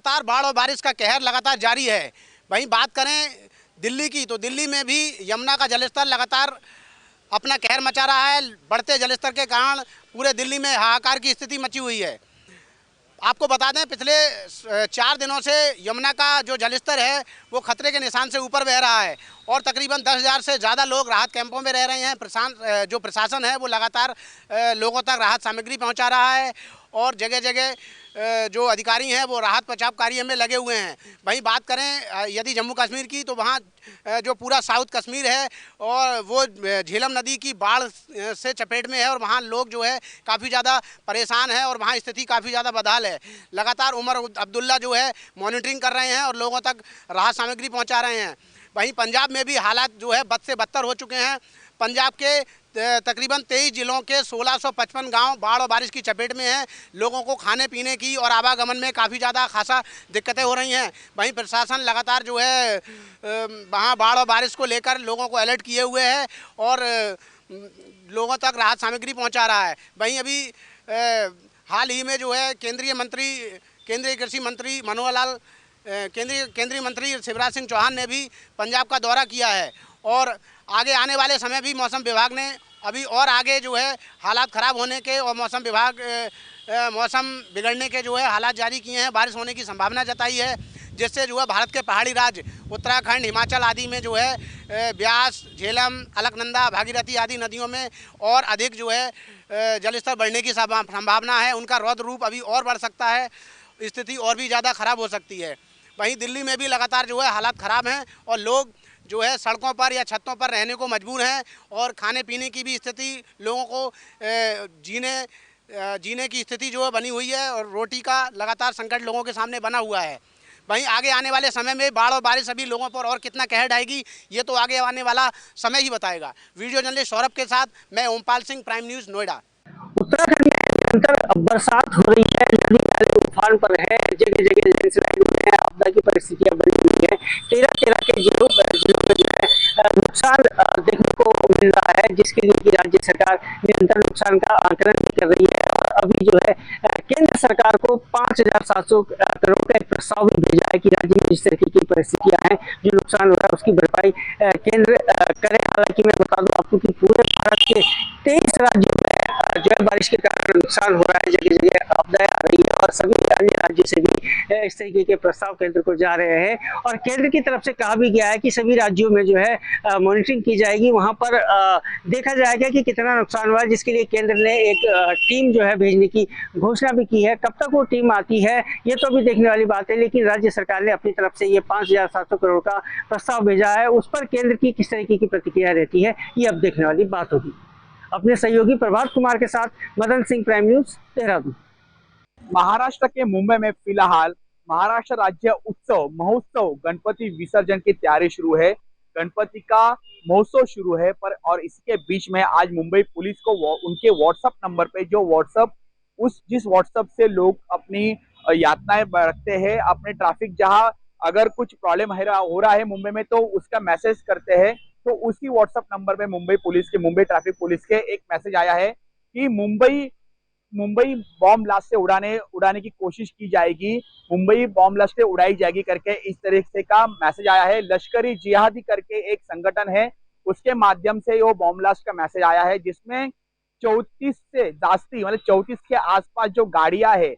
लगातार बाढ़ और बारिश का कहर लगातार जारी है। वहीं बात करें दिल्ली की, तो दिल्ली में भी यमुना का जलस्तर लगातार अपना कहर मचा रहा है। बढ़ते जलस्तर के कारण पूरे दिल्ली में हाहाकार की स्थिति मची हुई है। आपको बता दें, पिछले 4 दिनों से यमुना का जो जलस्तर है वो खतरे के निशान से ऊपर बह रहा है और तकरीबन 10,000 से ज़्यादा लोग राहत कैंपों में रह रहे हैं। जो प्रशासन है वो लगातार लोगों तक राहत सामग्री पहुंचा रहा है और जगह जगह जो अधिकारी हैं वो राहत बचाव कार्य में लगे हुए हैं। वहीं बात करें यदि जम्मू कश्मीर की, तो वहाँ जो पूरा साउथ कश्मीर है और वो झेलम नदी की बाढ़ से चपेट में है और वहाँ लोग जो है काफ़ी ज़्यादा परेशान हैं और वहाँ स्थिति काफ़ी ज़्यादा बदहाल है। लगातार उमर अब्दुल्ला जो है मॉनिटरिंग कर रहे हैं और लोगों तक राहत सामग्री पहुँचा रहे हैं। वहीं पंजाब में भी हालात जो है बद से बदतर हो चुके हैं। पंजाब के तकरीबन 23 जिलों के 1655 गांव बाढ़ और बारिश की चपेट में हैं। लोगों को खाने पीने की और आवागमन में काफ़ी ज़्यादा खासा दिक्कतें हो रही हैं। वहीं प्रशासन लगातार जो है वहाँ बाढ़ और बारिश को लेकर लोगों को अलर्ट किए हुए है और लोगों तक राहत सामग्री पहुँचा रहा है। वहीं अभी हाल ही में जो है केंद्रीय कृषि मंत्री मनोहर लाल केंद्रीय मंत्री शिवराज सिंह चौहान ने भी पंजाब का दौरा किया है और आगे आने वाले समय भी मौसम विभाग ने अभी और आगे जो है हालात ख़राब होने के और मौसम बिगड़ने के जो है हालात जारी किए हैं। बारिश होने की संभावना जताई है, जिससे जो है भारत के पहाड़ी राज्य उत्तराखंड, हिमाचल आदि में जो है ब्यास, झेलम, अलकनंदा, भागीरथी आदि नदियों में और अधिक जो है जलस्तर बढ़ने की संभावना है। उनका रौद्र रूप अभी और बढ़ सकता है, स्थिति और भी ज़्यादा ख़राब हो सकती है। वहीं दिल्ली में भी लगातार जो है हालात ख़राब हैं और लोग जो है सड़कों पर या छतों पर रहने को मजबूर हैं और खाने पीने की भी स्थिति लोगों को जीने की स्थिति जो है बनी हुई है और रोटी का लगातार संकट लोगों के सामने बना हुआ है। वहीं आगे आने वाले समय में बाढ़ और बारिश सभी लोगों पर और कितना कहर ढाएगी, ये तो आगे आने वाला समय ही बताएगा। वीडियो जर्नलिस्ट सौरभ के साथ मैं ओमपाल सिंह, प्राइम न्यूज़, नोएडा। उत्तराखंड में निरंतर बरसात हो रही है, नदी नाले उफान पर है, जगह जगह लैंडस्लाइड हुए हैं, आपदा की परिस्थितियां बनी हुई है। 13 के जिलों में जो है नुकसान देखने को मिल रहा है, जिसके लिए कि राज्य सरकार निरंतर नुकसान का आकलन कर रही है और अभी जो है केंद्र सरकार को 5,700 करोड़ का एक प्रस्ताव भी भेजा है कि राज्य में जिस तरीके की परिस्थितियां हैं, जो नुकसान हो रहा है उसकी भरपाई केंद्र करे। हालांकि मैं बता दूं आपको कि पूरे भारत के 23 राज्यों में जो है बारिश के कारण नुकसान हो रहा है, जगह जगह आपदाएं आ रही है और सभी अन्य राज्यों से भी इस तरीके के प्रस्ताव केंद्र को जा रहे हैं और केंद्र की तरफ से कहा भी गया है कि सभी राज्यों में जो है मॉनिटरिंग की जाएगी, वहां पर देखा जाएगा कि कितना नुकसान हुआ है, जिसके लिए केंद्र ने एक टीम जो है भेजने की घोषणा भी की है। कब तक वो टीम आती है ये तो अभी देखने वाली बात है, लेकिन राज्य सरकार ने अपनी तरफ से ये 5,700 करोड़ का प्रस्ताव भेजा है। उस पर केंद्र की किस तरीके की प्रतिक्रिया रहती है ये अब देखने वाली बात होगी। अपने सहयोगी प्रभात कुमार के साथ मदन सिंह, प्राइम न्यूज, देहरादून। महाराष्ट्र के मुंबई में फिलहाल महाराष्ट्र राज्य उत्सव महोत्सव गणपति विसर्जन की तैयारी शुरू है। गणपति का महोत्सव शुरू है पर और इसके बीच में आज मुंबई पुलिस को उनके व्हाट्सएप नंबर पे जिस व्हाट्सएप से लोग अपनी यातनाएं रखते हैं, अपने ट्रैफिक जहां अगर कुछ प्रॉब्लम हो रहा है मुंबई में तो उसका मैसेज करते हैं, तो उसी व्हाट्सएप नंबर पे मुंबई ट्रैफिक पुलिस के एक मैसेज आया है कि मुंबई बॉम्ब ब्लास्ट से उड़ाने की कोशिश की जाएगी, मुंबई बॉम्ब ब्लास्ट से उड़ाई जाएगी करके इस तरीके का मैसेज आया है। लश्करी जिहादी करके एक संगठन है, उसके माध्यम से वो बॉम्ब ब्लास्ट का मैसेज आया है, जिसमें 34 से जास्ती मतलब 34 के आसपास जो गाड़ियां है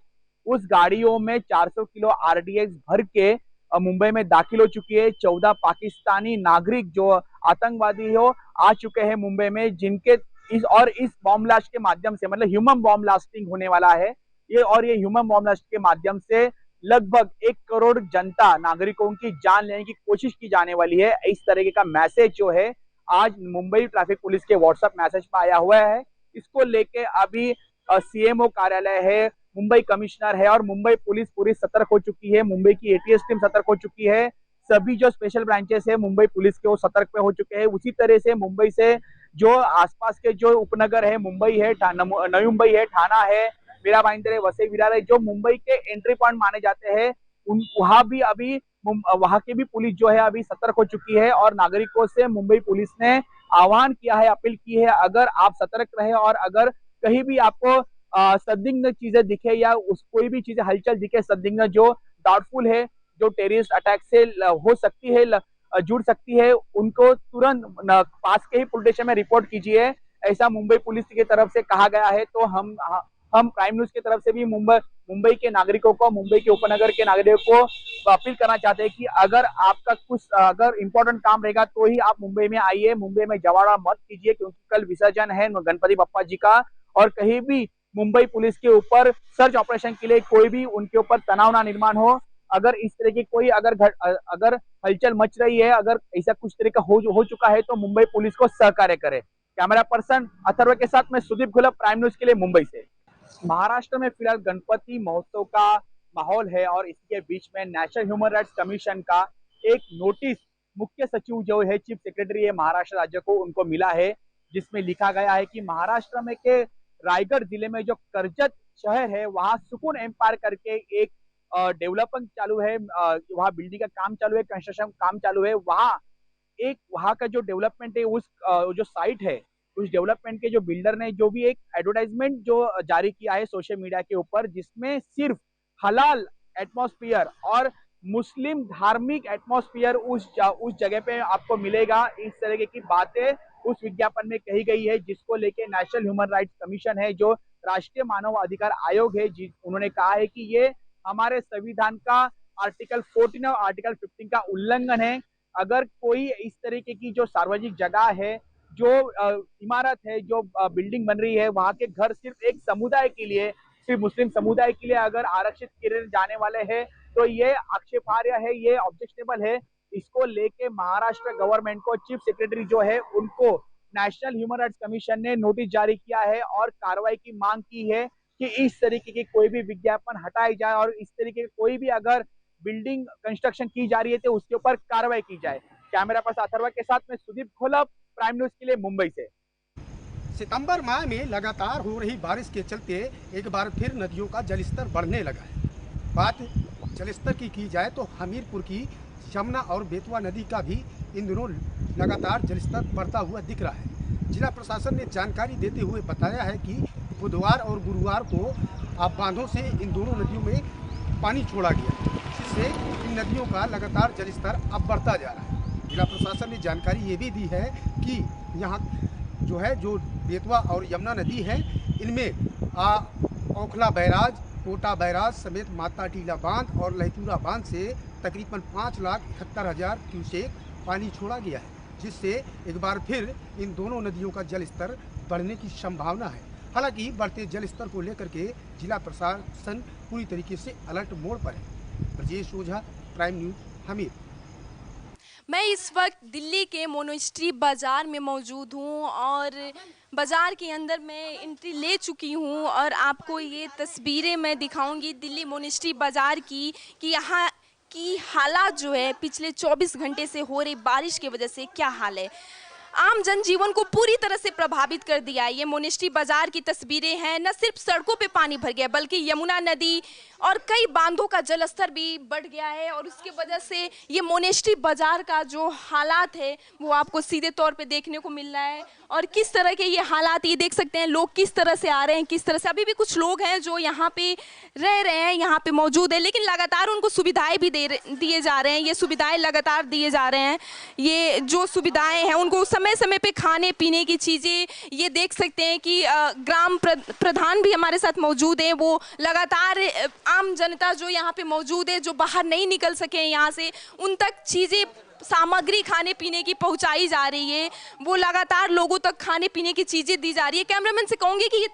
उस गाड़ियों में 400 किलो RDX भर के मुंबई में दाखिल हो चुकी है। 14 पाकिस्तानी नागरिक जो आतंकवादी हो आ चुके हैं मुंबई में, जिनके इस बॉम्ब ब्लास्ट के माध्यम से मतलब ह्यूमन बॉम्ब ब्लास्टिंग होने वाला है ये ह्यूमन बॉम्ब ब्लास्ट के माध्यम से लगभग 1 करोड़ जनता नागरिकों की जान लेने की कोशिश की जाने वाली है। इस तरीके का मैसेज जो है आज मुंबई ट्रैफिक पुलिस के व्हाट्सएप मैसेज पर आया हुआ है। इसको लेके अभी CMO कार्यालय है, मुंबई कमिश्नर है और मुंबई पुलिस पूरी सतर्क हो चुकी है। मुंबई की ATS टीम सतर्क हो चुकी है, सभी जो स्पेशल ब्रांचेस है मुंबई पुलिस के वो सतर्क पे हो चुके हैं। उसी तरह से मुंबई से जो आसपास के जो उपनगर है, मुंबई है, नवी मुंबई है, ठाणा है, मीरा भाईंदर है, वसई विरार है, जो मुंबई के एंट्री पॉइंट माने जाते हैं, वहां की भी पुलिस जो है अभी सतर्क हो चुकी है और नागरिकों से मुंबई पुलिस ने आह्वान किया है, अपील की है, अगर आप सतर्क रहे और अगर कहीं भी आपको संदिग्ध चीजें दिखे या कोई भी चीजें हलचल दिखे, संदिग्ध जो डाउटफुल है, जो टेररिस्ट अटैक से हो सकती है, जुड़ सकती है, उनको तुरंत पास के ही पुलिस स्टेशन में रिपोर्ट कीजिए, ऐसा मुंबई पुलिस की तरफ से कहा गया है। तो हम प्राइम न्यूज की तरफ से भी मुंबई के नागरिकों को, मुंबई के उपनगर के नागरिकों को अपील करना चाहते हैं कि अगर आपका कुछ अगर इंपॉर्टेंट काम रहेगा तो ही आप मुंबई में आइए, मुंबई में जवाड़ा मत कीजिए, क्योंकि कल विसर्जन है गणपति बप्पा जी का, और कहीं भी मुंबई पुलिस के ऊपर सर्च ऑपरेशन के लिए कोई भी उनके ऊपर तनाव ना निर्माण हो। अगर इस तरह की कोई अगर हलचल मच रही है, अगर ऐसा कुछ तरह का हो चुका है, तो मुंबई पुलिस को सहकार्य करे। कैमरा पर्सन अथर्व के साथ में सुदीप घुलप, प्राइम न्यूज के लिए मुंबई से। महाराष्ट्र में फिलहाल गणपति महोत्सव का माहौल है और इसके बीच में नेशनल ह्यूमन राइट्स कमीशन का एक नोटिस मुख्य सचिव जो है, चीफ सेक्रेटरी है महाराष्ट्र राज्य को, उनको मिला है, जिसमें लिखा गया है कि महाराष्ट्र में के रायगढ़ जिले में जो कर्जत शहर है, वहां सुकून एम्पायर करके एक डेवलपमेंट चालू है, वहां बिल्डिंग का काम चालू है, कंस्ट्रक्शन काम चालू है। वहां का जो डेवलपमेंट है, उस जो साइट है, उस डेवलपमेंट के जो बिल्डर ने जो भी एक एडवर्टाइजमेंट जो जारी किया है सोशल मीडिया के ऊपर, जिसमें सिर्फ हलाल एटमॉस्फेयर और मुस्लिम धार्मिक एटमॉस्फेयर उस जगह पे आपको मिलेगा, इस तरह की बातें उस विज्ञापन में कही गई है, जिसको लेके नेशनल ह्यूमन राइट्स कमीशन है, जो राष्ट्रीय मानव अधिकार आयोग है, उन्होंने कहा है कि ये हमारे संविधान का आर्टिकल 14 और आर्टिकल 15 का उल्लंघन है। अगर कोई इस तरीके की जो सार्वजनिक जगह है, जो इमारत है, जो बिल्डिंग बन रही है, वहां के घर सिर्फ एक समुदाय के लिए, सिर्फ मुस्लिम समुदाय के लिए अगर आरक्षित किए जाने वाले हैं, तो ये आक्षेपार्ह है, ये ऑब्जेक्शनेबल है। इसको लेके महाराष्ट्र गवर्नमेंट को, चीफ सेक्रेटरी जो है, उनको नेशनल ह्यूमन राइट्स कमीशन ने नोटिस जारी किया है और कार्रवाई की मांग की है कि इस तरीके की कोई भी विज्ञापन हटाई जाए और इस तरीके की कोई भी अगर बिल्डिंग कंस्ट्रक्शन की जा रही है तो उसके ऊपर कार्रवाई की जाए। कैमरा पर्सन अथर्व के साथ में सुदीप घोलप, प्राइम न्यूज के लिए मुंबई से। सितंबर माह में लगातार हो रही बारिश के चलते एक बार फिर नदियों का जलस्तर बढ़ने लगा है। बात जलस्तर की जाए तो हमीरपुर की यमुना और बेतवा नदी का भी इन दिनों लगातार जलस्तर बढ़ता हुआ दिख रहा है। जिला प्रशासन ने जानकारी देते हुए बताया है कि बुधवार और गुरुवार को आप बांधों से इन दोनों नदियों में पानी छोड़ा गया, जिससे इन नदियों का लगातार जलस्तर अब बढ़ता जा रहा है। जिला प्रशासन ने जानकारी ये भी दी है कि यहाँ जो बेतवा और यमुना नदी है, इनमें ओखला बैराज, कोटा बैराज समेत माता टीला बांध और लहतूरा बांध से तकरीबन 5,71,000 क्यूसेक पानी छोड़ा गया है, जिससे एक बार फिर इन दोनों नदियों का जलस्तर बढ़ने की संभावना है। हालांकि बढ़ते जलस्तर को लेकर के जिला प्रशासन पूरी तरीके से अलर्ट मोड पर है। ब्रजेश ओझा, प्राइम न्यूज, हमीर। मैं इस वक्त दिल्ली के मोनेस्ट्री बाज़ार में मौजूद हूँ और बाज़ार के अंदर मैं एंट्री ले चुकी हूँ और आपको ये तस्वीरें मैं दिखाऊंगी दिल्ली मोनेस्ट्री बाज़ार की, कि यहाँ की हालात जो है पिछले 24 घंटे से हो रही बारिश की वजह से क्या हाल है। आम जनजीवन को पूरी तरह से प्रभावित कर दिया है। ये मोनेस्ट्री बाजार की तस्वीरें हैं। न सिर्फ सड़कों पे पानी भर गया, बल्कि यमुना नदी और कई बांधों का जलस्तर भी बढ़ गया है और उसकी वजह से ये मोनेस्ट्री बाजार का जो हालात है वो आपको सीधे तौर पे देखने को मिल रहा है। और किस तरह के ये हालात, ये देख सकते हैं लोग किस तरह से आ रहे हैं, किस तरह से। अभी भी कुछ लोग हैं जो यहाँ पे रह रहे हैं, यहाँ पे मौजूद है, लेकिन लगातार उनको सुविधाएं भी दिए जा रहे हैं। ये सुविधाएं लगातार दिए जा रहे हैं। ये जो सुविधाएं हैं उनको समय समय पे खाने पीने की चीज़ें, ये देख सकते हैं कि ग्राम प्रधान भी हमारे साथ मौजूद हैं। वो लगातार आम जनता जो यहाँ पे मौजूद है, जो बाहर नहीं निकल सके यहाँ से, उन तक चीज़ें, सामग्री खाने पीने की पहुंचाई जा रही है। वो लगातार लोगों तक खाने पीने की चीज़ें दी जा रही है। कैमरामैन से कहूँगी कि ये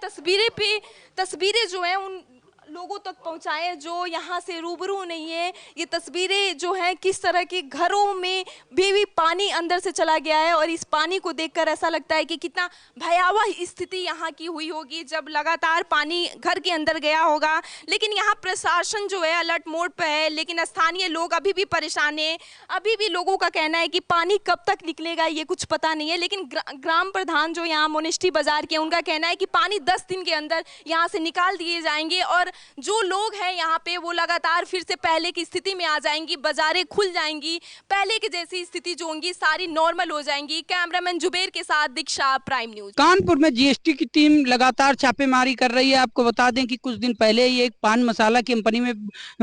तस्वीरें जो हैं उन लोगों तक पहुंचाएं जो यहाँ से रूबरू नहीं है। ये तस्वीरें जो हैं किस तरह के घरों में भी पानी अंदर से चला गया है और इस पानी को देखकर ऐसा लगता है कि कितना भयावह स्थिति यहाँ की हुई होगी जब लगातार पानी घर के अंदर गया होगा। लेकिन यहाँ प्रशासन जो है अलर्ट मोड पर है, लेकिन स्थानीय लोग अभी भी परेशान हैं। अभी भी लोगों का कहना है कि पानी कब तक निकलेगा ये कुछ पता नहीं है। लेकिन ग्राम प्रधान जो यहाँ मोनेस्ट्री बाजार के, उनका कहना है कि पानी 10 दिन के अंदर यहाँ से निकाल दिए जाएंगे और जो लोग हैं यहाँ पे वो लगातार फिर से पहले की स्थिति में आ जाएंगी, बाजारें खुल जाएंगी, पहले की जैसी स्थिति जो होंगी सारी नॉर्मल हो जाएंगी। कैमरामैन जुबेर के साथ दीक्षा, प्राइम न्यूज। कानपुर में जीएसटी की टीम लगातार छापेमारी कर रही है। आपको बता दें कि कुछ दिन पहले ही एक पान मसाला कंपनी में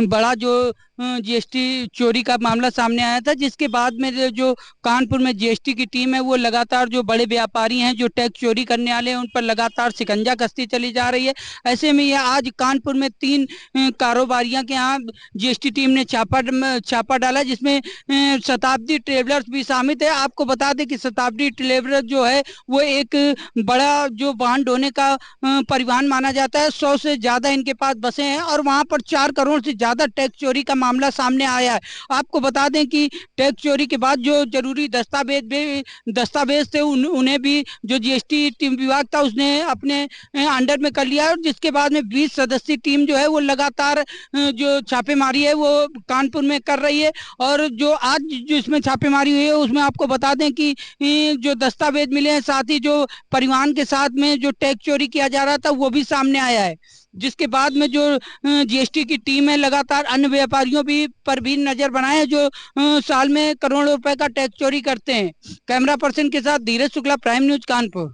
बड़ा जो जीएसटी चोरी का मामला सामने आया था, जिसके बाद में जो कानपुर में जीएसटी की टीम है वो लगातार जो बड़े व्यापारी हैं जो टैक्स चोरी करने वाले हैं उन पर लगातार शिकंजा कसती चली जा रही है। ऐसे में ये आज कानपुर में 3 कारोबारियों के यहाँ जीएसटी टीम ने छापा डाला, जिसमें शताब्दी ट्रेवलर्स भी शामिल है। आपको बता दें कि शताब्दी ट्रेवलर्स जो है वो एक बड़ा जो वाहन ढोने का परिवहन माना जाता है। 100 से ज्यादा इनके पास बसें हैं और वहां पर 4 करोड़ से ज्यादा टैक्स चोरी का मामला सामने आया है। आपको बता दें कि टैक्स चोरी के बाद जो जरूरी दस्तावेज थे उन्हें भी जो जीएसटी टीम विभाग था उसने अपने अंडर में कर लिया है। और जिसके बाद में 20 सदस्यीय टीम जो है वो लगातार जो छापेमारी है वो कानपुर में कर रही है। और जो आज जो इसमें छापेमारी हुई है उसमें आपको बता दें कि जो दस्तावेज मिले हैं, साथ ही जो परिवहन के साथ में जो टैक्स चोरी किया जा रहा था वो भी सामने आया है। जिसके बाद में जो जीएसटी की टीम है लगातार अन्य व्यापारियों पर भी नजर बनाए हैं जो साल में करोड़ों रुपए का टैक्स चोरी करते हैं। कैमरा पर्सन के साथ धीरज शुक्ला, प्राइम न्यूज कानपुर।